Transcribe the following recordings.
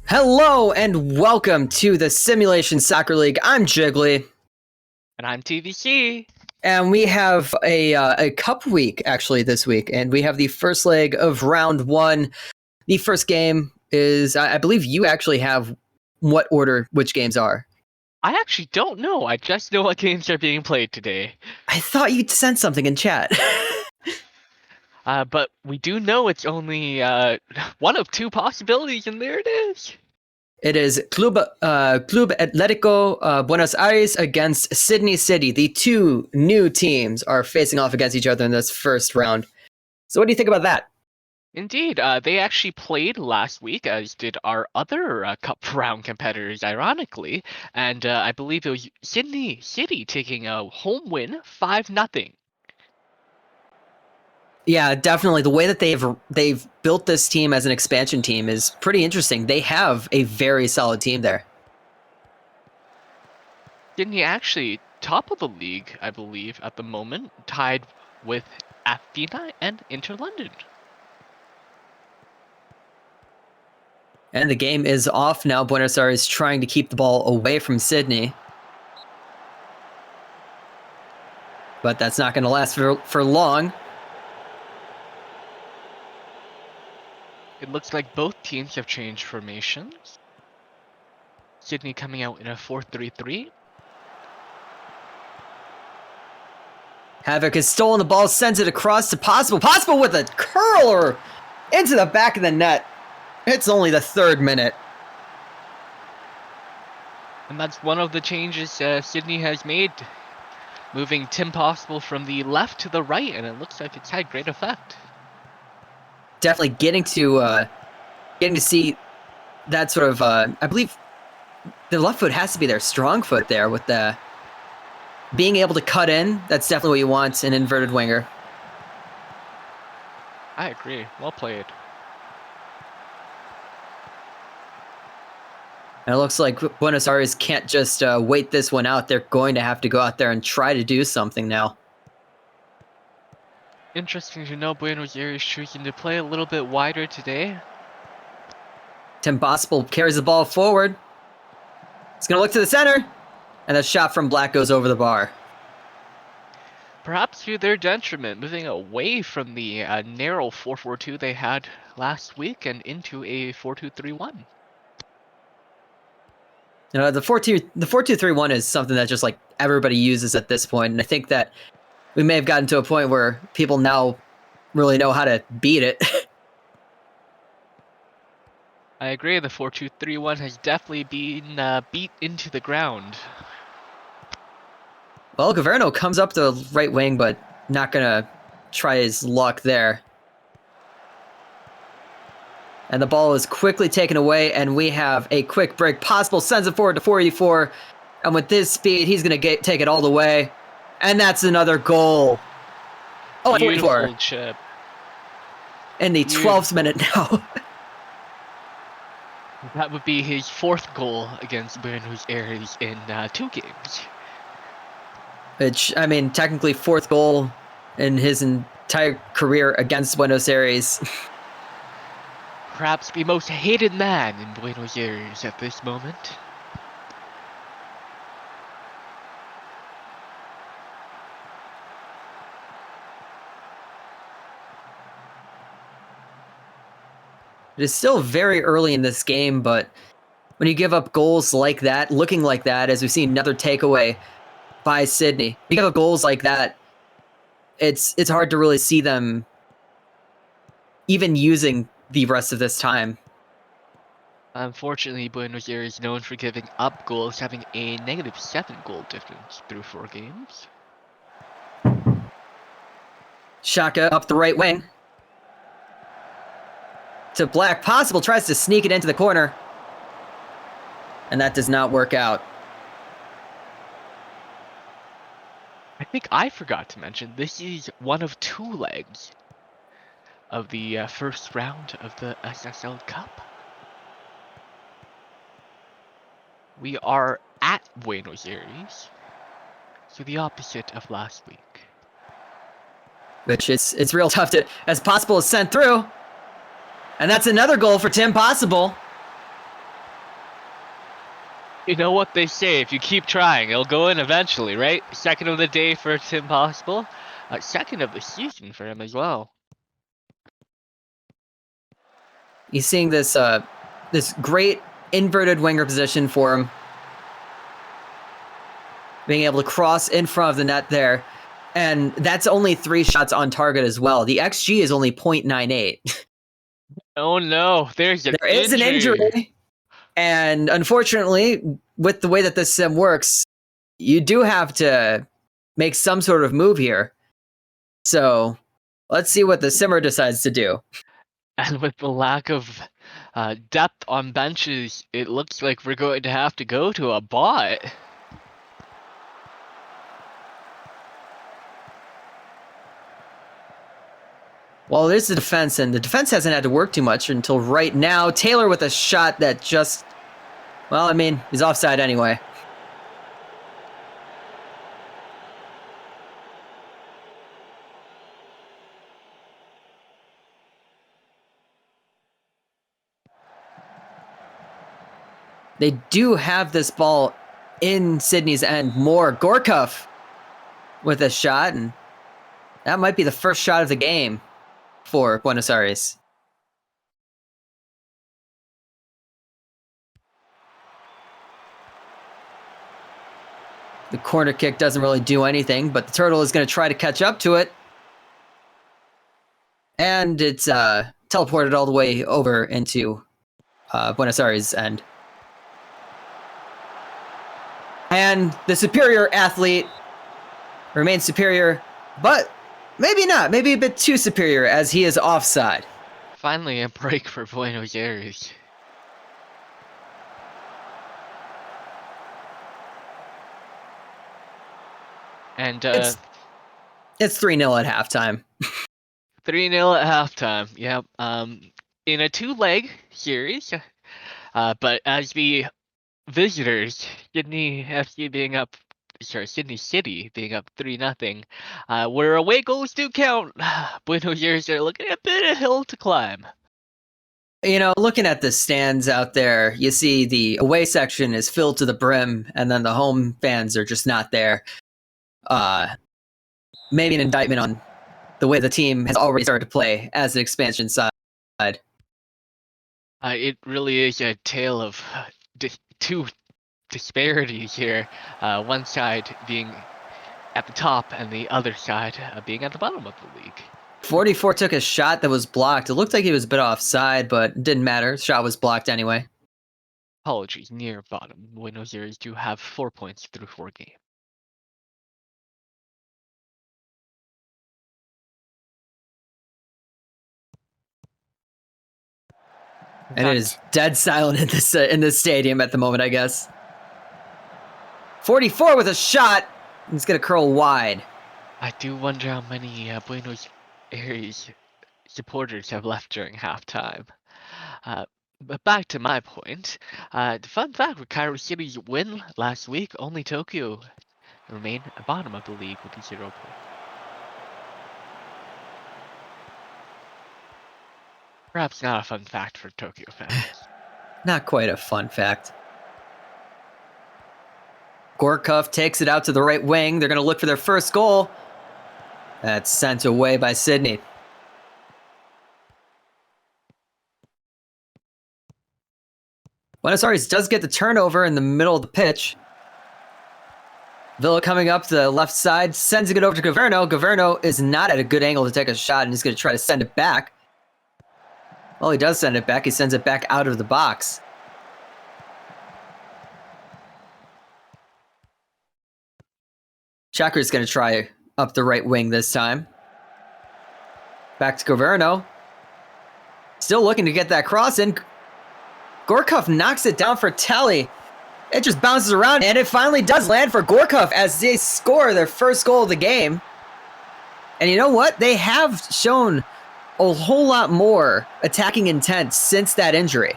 Hello and welcome to the Simulation Soccer League. I'm Jiggly. And I'm TVC. And we have a cup week actually this week, and we have the first leg of round one. The first game is, I believe you actually have what order which games are. I actually don't know. I just know what games are being played today. I thought you'd sent something in chat. But we do know it's only one of two possibilities, and there it is. It is Club Atlético Buenos Aires against Sydney City. The two new teams are facing off against each other in this first round. So what do you think about that? Indeed, they actually played last week, as did our other Cup Round competitors, ironically. And I believe it was Sydney City taking a home win, 5-0. Yeah, definitely. The way that they've built this team as an expansion team is pretty interesting. They have a very solid team there. Sydney actually top of the league, I believe, at the moment, tied with Athena and Inter London. And the game is off now. Buenos Aires trying to keep the ball away from Sydney. But that's not going to last for long. It looks like both teams have changed formations. Sydney coming out in a 4-3-3. Havoc has stolen the ball, sends it across to Possible. Possible with a curler into the back of the net. It's only the third minute. And that's one of the changes Sydney has made. Moving Tim Possible from the left to the right, and it looks like it's had great effect. Definitely getting to see that sort of, I believe the left foot has to be their strong foot there with the being able to cut in. That's definitely what you want, an inverted winger. I agree. Well played. And it looks like Buenos Aires can't just wait this one out. They're going to have to go out there and try to do something now. Interesting to know Buenos Aires choosing to play a little bit wider today. Tim Possible carries the ball forward. It's going to look to the center. And the shot from Black goes over the bar. Perhaps to their detriment, moving away from the narrow 4-4-2 they had last week and into a 4-2-3-1. The 4-2-3-1 is something that just like everybody uses at this point, and I think that we may have gotten to a point where people now really know how to beat it. I agree. The 4-2-3-1 has definitely been beat into the ground. Well, Governo comes up the right wing, but not gonna try his luck there. And the ball is quickly taken away, and we have a quick break. Possible sends it forward to 484. And with this speed, he's going to take it all the way. And that's another goal. Oh, Beautiful 44. chip. In the 12th minute now. That would be his 4th goal against Buenos Aires in 2 games. Which, I mean, technically 4th goal in his entire career against Buenos Aires. Perhaps the most hated man in Buenos Aires at this moment. It is still very early in this game, but when you give up goals like that, looking like that, as we've seen another takeaway by Sydney, you give up goals like that, it's hard to really see them even using the rest of this time. Unfortunately, Buenos Aires is known for giving up goals, having a -7 goal difference through 4 games. Shaka up the right wing. To Black. Possible tries to sneak it into the corner. And that does not work out. I think I forgot to mention, this is one of 2 legs of the first round of the SSL Cup. We are at Buenos Aires, so the opposite of last week. Which it's real tough to, as Possible is sent through. And that's another goal for Tim Possible. You know what they say, if you keep trying, it'll go in eventually, right? 2nd of the day for Tim Possible. 2nd of the season for him as well. He's seeing this this great inverted winger position for him. Being able to cross in front of the net there. And that's only 3 shots on target as well. The XG is only 0.98. Oh no, there is an injury. And unfortunately, with the way that this sim works, you do have to make some sort of move here. So let's see what the simmer decides to do. And with the lack of depth on benches, it looks like we're going to have to go to a bot. Well, there's the defense, and the defense hasn't had to work too much until right now. Taylor with a shot that just, well, I mean, he's offside anyway. They do have this ball in Sydney's end more. Gorkov with a shot, and that might be the first shot of the game for Buenos Aires. The corner kick doesn't really do anything, but the Turtle is going to try to catch up to it. And it's teleported all the way over into Buenos Aires' end. And the superior athlete remains superior, but maybe not. Maybe a bit too superior as he is offside. Finally a break for Buenos Aires. And It's 3-0 at halftime. 3-0 at halftime. Yep. In a 2-leg series. But as the visitors, Sydney City being up 3-0. Where away goals do count. Buenos Aires are looking at a bit of hill to climb. Looking at the stands out there, you see the away section is filled to the brim, and then the home fans are just not there. Maybe an indictment on the way the team has already started to play as an expansion side. It really is a tale of two disparities here. One side being at the top and the other side being at the bottom of the league. 44 took a shot that was blocked. It looked like he was a bit offside, but it didn't matter. Shot was blocked anyway. Apologies, near bottom. Buenos Aires do have 4 points through 4 games. And it is dead silent in this stadium at the moment, I guess. 44 with a shot. He's going to curl wide. I do wonder how many Buenos Aires supporters have left during halftime. But back to my point. The fun fact with Cairo City's win last week, only Tokyo remain at the bottom of the league with a 0 point. Perhaps not a fun fact for Tokyo fans. Not quite a fun fact. Gorkov takes it out to the right wing. They're going to look for their first goal. That's sent away by Sydney. Buenos Aires does get the turnover in the middle of the pitch. Villa coming up the left side, sends it over to Governo. Governo is not at a good angle to take a shot, and he's going to try to send it back. Well, he does send it back. He sends it back out of the box. Chakra's going to try up the right wing this time. Back to Governo. Still looking to get that cross in. Gorkov knocks it down for Telly. It just bounces around, and it finally does land for Gorkov as they score their first goal of the game. And you know what? They have shown a whole lot more attacking intent since that injury.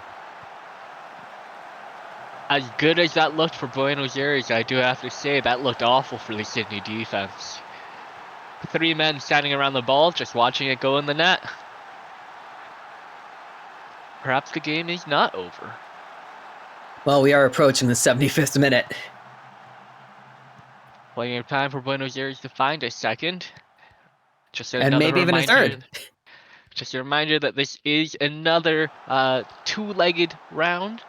As good as that looked for Buenos Aires, I do have to say that looked awful for the Sydney defense. 3 men standing around the ball, just watching it go in the net. Perhaps the game is not over. Well, we are approaching the 75th minute. Plenty of time for Buenos Aires to find a second. And maybe even a third. Just a reminder that this is another two-legged round.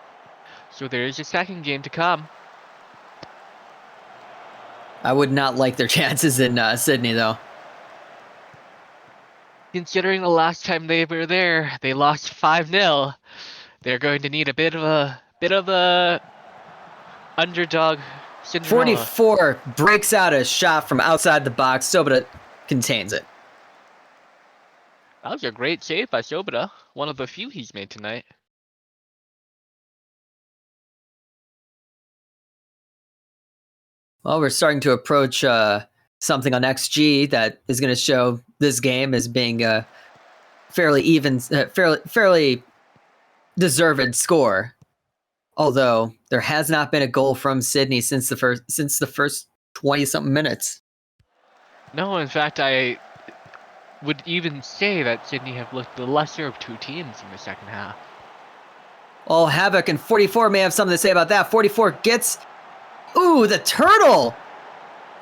So there is a second game to come. I would not like their chances in Sydney, though. Considering the last time they were there, they lost 5-0. They're going to need a bit of a underdog Cinderella. 44 breaks out a shot from outside the box. Sobota contains it. That was a great save by Sobota. One of the few he's made tonight. Well, we're starting to approach something on XG that is going to show this game as being a fairly even, fairly deserved score. Although there has not been a goal from Sydney since the first 20-something minutes. No, in fact, I would even say that Sydney have looked the lesser of two teams in the second half. Well, Havoc and 44 may have something to say about that. 44 gets... Ooh, the turtle!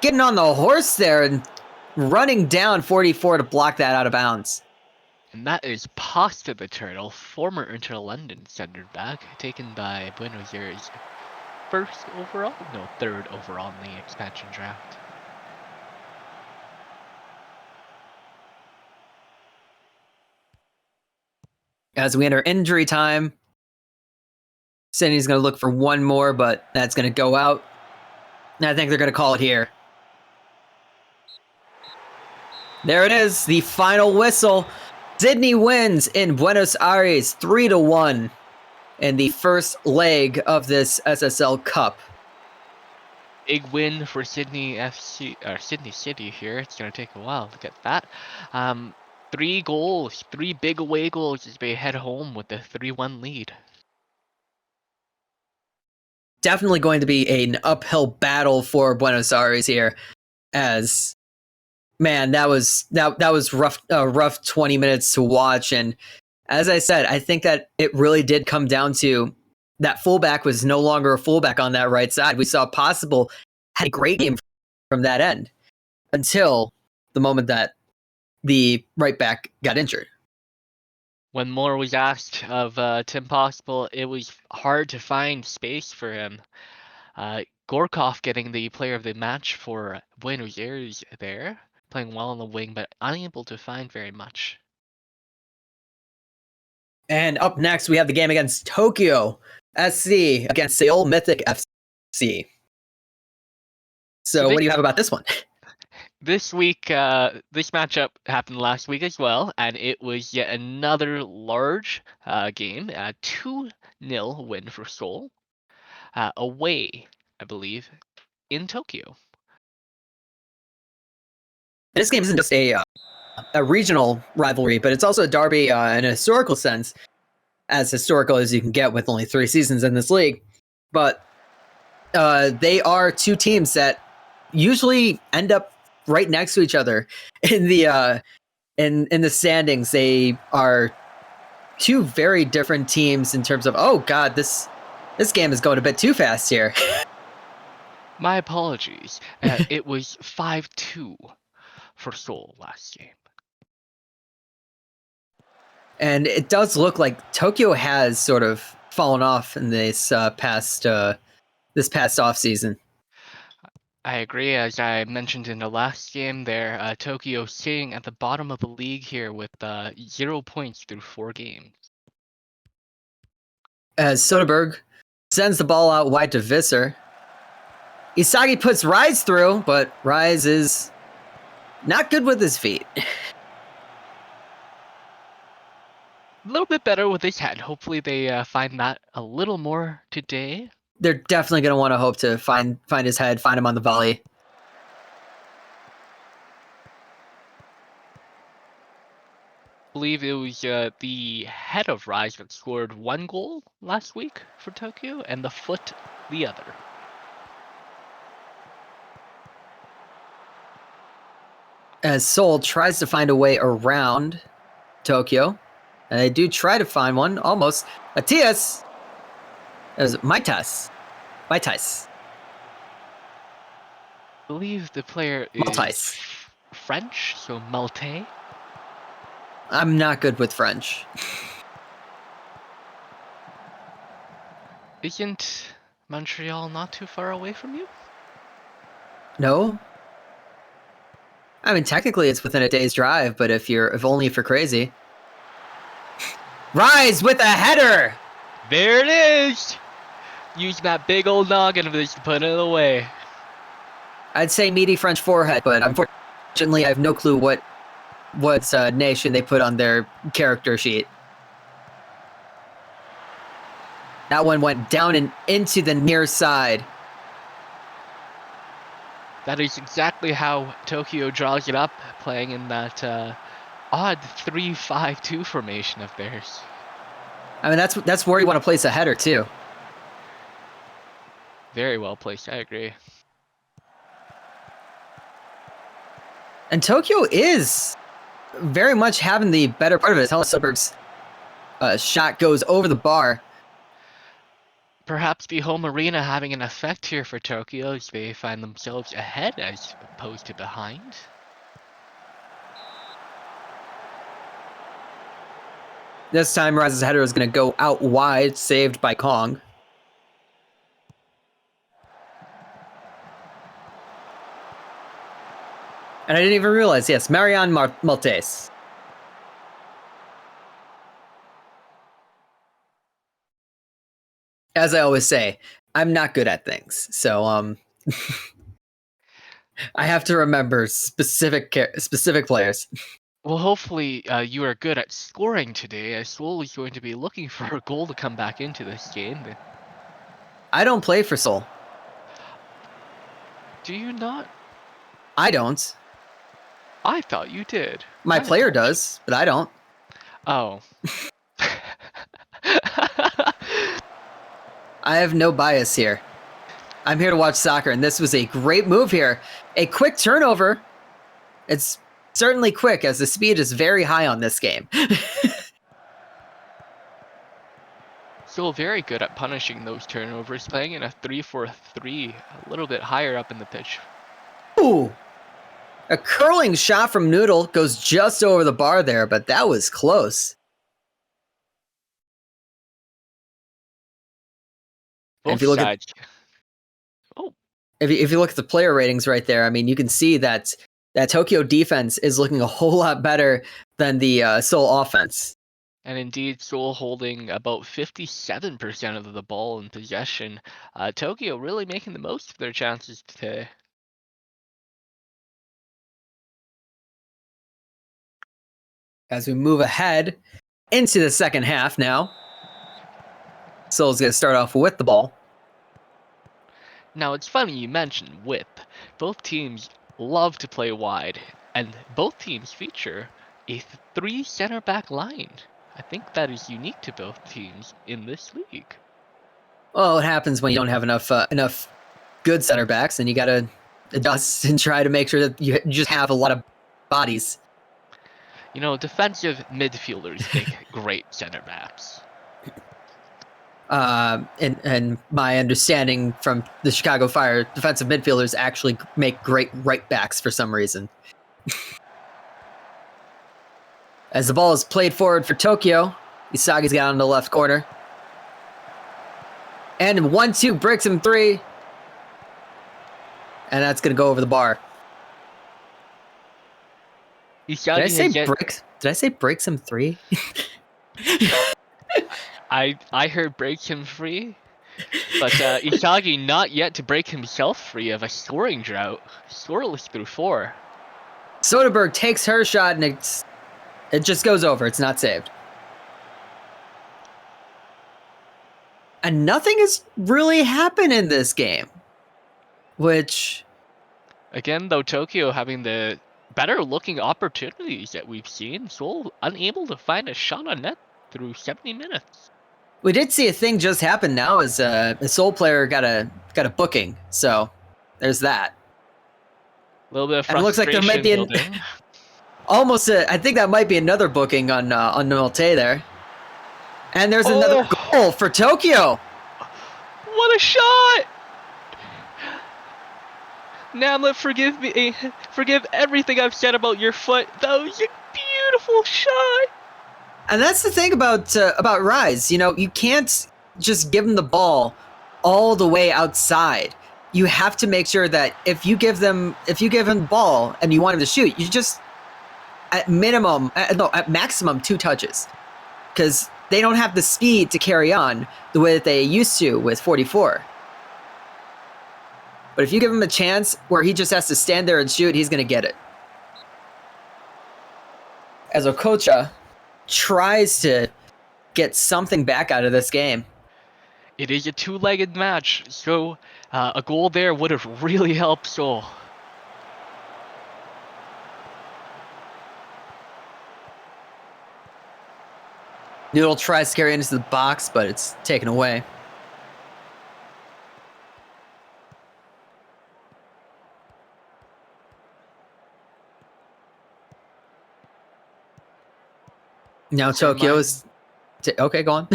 Getting on the horse there and running down 44 to block that out of bounds. And that is Pasta the Turtle, former Inter London center back, taken by Buenos Aires third overall in the expansion draft. As we enter injury time, Sydney's going to look for one more, but that's going to go out. And I think they're going to call it here. There it is, the final whistle. Sydney wins in Buenos Aires 3-1 in the first leg of this SSL Cup. Big win for Sydney FC or Sydney City here. It's going to take a while to get that. 3 goals, 3 big away goals as they head home with the 3-1 lead. Definitely going to be an uphill battle for Buenos Aires here, as man, that was rough 20 minutes to watch, and As I said, I think that it really did come down to that fullback was no longer a fullback on that right side. We saw Possible had a great game from that end until the moment that the right back got injured. When more was asked of Tim Possible, it was hard to find space for him. Gorkov getting the player of the match for Buenos Aires there, playing well on the wing, but unable to find very much. And up next, we have the game against Tokyo SC against Seoul Mythic FC. So what do you have about this one? This week, this matchup happened last week as well, and it was yet another large game, a 2-0 win for Seoul, away, I believe, in Tokyo. This game isn't just a regional rivalry, but it's also a derby in a historical sense, as historical as you can get with only 3 seasons in this league. But they are two teams that usually end up right next to each other in the in the standings. They are two very different teams in terms of, oh god, this game is going a bit too fast here. My apologies. It was 5-2 for Seoul last game. And it does look like Tokyo has sort of fallen off in this past off season. I agree. As I mentioned in the last game there, Tokyo sitting at the bottom of the league here with 0 points through 4 games. As Soderberg sends the ball out wide to Visser. Isagi puts Rise through, but Rise is not good with his feet. A little bit better with his head. Hopefully they find that a little more today. They're definitely going to want to hope to find his head, find him on the volley. I believe it was the head of Rise that scored 1 goal last week for Tokyo, and the foot the other. As Seoul tries to find a way around Tokyo, and they do try to find one, almost. Matias! It was Maitas. I believe the player is Maltais. French, so Maltais. I'm not good with French. Isn't Montreal not too far away from you? No? I mean, technically it's within a day's drive, but if only if you're crazy. Rise with a header! There it is! Use that big old noggin of this to put it away. I'd say meaty French forehead, but unfortunately I have no clue what nation they put on their character sheet. That one went down and into the near side. That is exactly how Tokyo draws it up, playing in that odd 3-5-2 formation of theirs. I mean, that's where you want to place a header, too. Very well placed, I agree. And Tokyo is very much having the better part of it. Helen Soderberg's shot goes over the bar. Perhaps the home arena having an effect here for Tokyo as they find themselves ahead as opposed to behind. This time, Rise's header is going to go out wide, saved by Kong. And I didn't even realize, yes, Marian Maltais. As I always say, I'm not good at things, so I have to remember specific players. Well, hopefully you are good at scoring today, as Seoul is going to be looking for a goal to come back into this game. I don't play for Seoul. Do you not? I don't. I thought you did. My player does, but I don't. Oh. I have no bias here. I'm here to watch soccer, and this was a great move here. A quick turnover. It's certainly quick, as the speed is very high on this game. Seoul very good at punishing those turnovers, playing in a 3-4-3, a little bit higher up in the pitch. Ooh! A curling shot from Noodle goes just over the bar there, but that was close. And Both if you look at sides. Oh, if you look at the player ratings right there, I mean, you can see that Tokyo defense is looking a whole lot better than the Seoul offense. and indeed, Seoul holding about 57% of the ball in possession. Tokyo really making the most of their chances today. As we move ahead into the second half now, Seoul's going to start off with the ball. Now, it's funny you mentioned width. Both teams love to play wide, and both teams feature a 3 center back line. I think that is unique to both teams in this league. Well, it happens when you don't have enough good center backs, and you got to adjust and try to make sure that you just have a lot of bodies. You know, defensive midfielders make great center backs. And my understanding from the Chicago Fire, defensive midfielders actually make great right backs for some reason. As the ball is played forward for Tokyo, Isagi's got on the left corner. And 1-2 breaks him 3. And that's going to go over the bar. Did I say breaks him 3? I heard breaks him free, but Isagi not yet to break himself free of a scoring drought. Scoreless through 4. Soderbergh takes her shot and it just goes over. It's not saved. And nothing has really happened in this game. Which... Again, though, Tokyo having the better looking opportunities that we've seen. Seoul unable to find a shot on net through 70 minutes. We did see a thing just happen now as a Seoul player got a booking. So there's that. A little bit of and it looks like there might be I think that might be another booking on Nolte there. And there's another goal for Tokyo. What a shot! Namlet, forgive me. Forgive everything I've said about your foot. That was a beautiful shot. And that's the thing about Rise. You know, you can't just give him the ball all the way outside. You have to make sure that if you give him the ball and you want him to shoot, you just at maximum 2 touches, because they don't have the speed to carry on the way that they used to with 44. But if you give him a chance where he just has to stand there and shoot, he's going to get it. As Okocha tries to get something back out of this game. It is a 2-legged match, so a goal there would have really helped Seoul. Noodle tries to carry into the box, but it's taken away. Now Tokyo is... Okay, go on.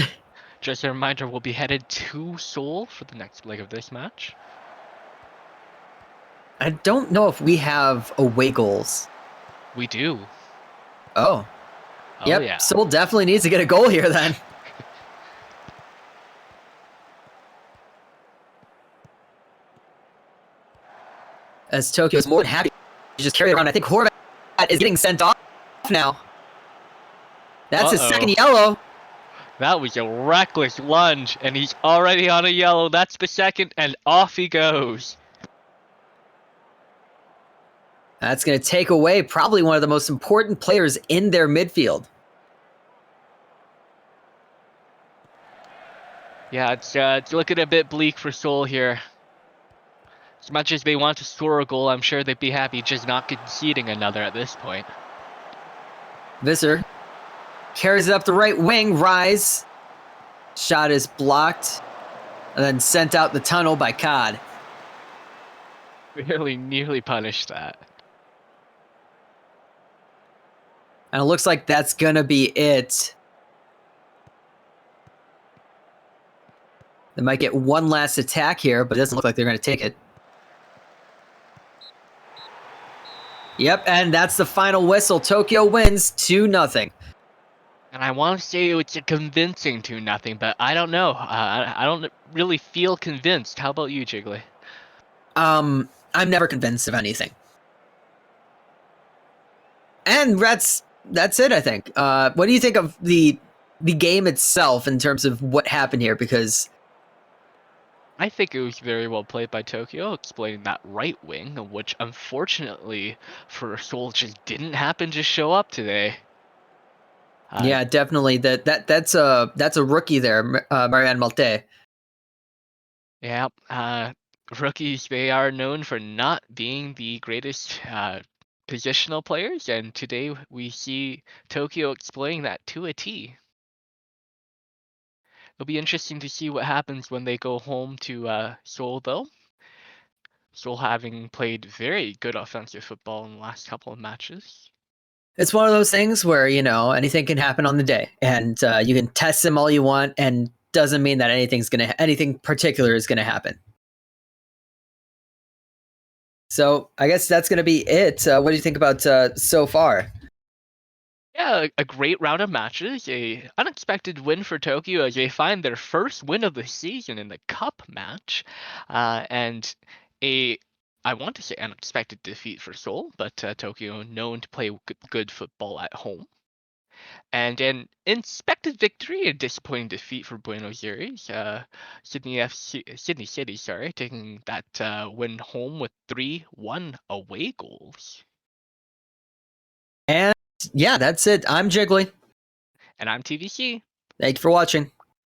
Just a reminder, we'll be headed to Seoul for the next leg of this match. I don't know if we have away goals. We do. Oh. Yep, yeah. Seoul definitely needs to get a goal here then. As Tokyo's more than happy to just carry it around. I think Horvat is getting sent off now. That's his second yellow. That was a reckless lunge, and he's already on a yellow. That's the second, and off he goes. That's going to take away probably one of the most important players in their midfield. Yeah, it's looking a bit bleak for Seoul here. As much as they want to score a goal, I'm sure they'd be happy just not conceding another at this point. Visser carries it up the right wing. Rise. Shot is blocked. And then sent out the tunnel by Cod. Really nearly punished that. And it looks like that's going to be it. They might get one last attack here, but it doesn't look like they're going to take it. Yep, and that's the final whistle. Tokyo wins 2-0. And I want to say it's a convincing 2-0, but I don't know. I don't really feel convinced. How about you, Jiggly? I'm never convinced of anything. And that's it, I think. What do you think of the game itself in terms of what happened here? Because I think it was very well played by Tokyo, explaining that right wing, which unfortunately for Seoul just didn't happen to show up today. yeah, definitely that's a rookie there, Marianne Malte. Yeah, rookies, they are known for not being the greatest positional players, and today we see Tokyo exploiting that to a T. It'll be interesting to see what happens when they go home to Seoul, though. Seoul having played very good offensive football in the last couple of matches. It's one of those things where anything can happen on the day, and you can test them all you want, and doesn't mean that anything particular is gonna happen. So I guess that's gonna be it. What do you think about so far? Yeah, a great round of matches. A unexpected win for Tokyo as they find their first win of the season in the cup match, and a I want to say unexpected defeat for Seoul, but Tokyo known to play good football at home. And an expected victory, a disappointing defeat for Buenos Aires. Sydney City, sorry, taking that win home with 3-1 away goals. And yeah, that's it. I'm Jiggly. And I'm TVC. Thank you for watching.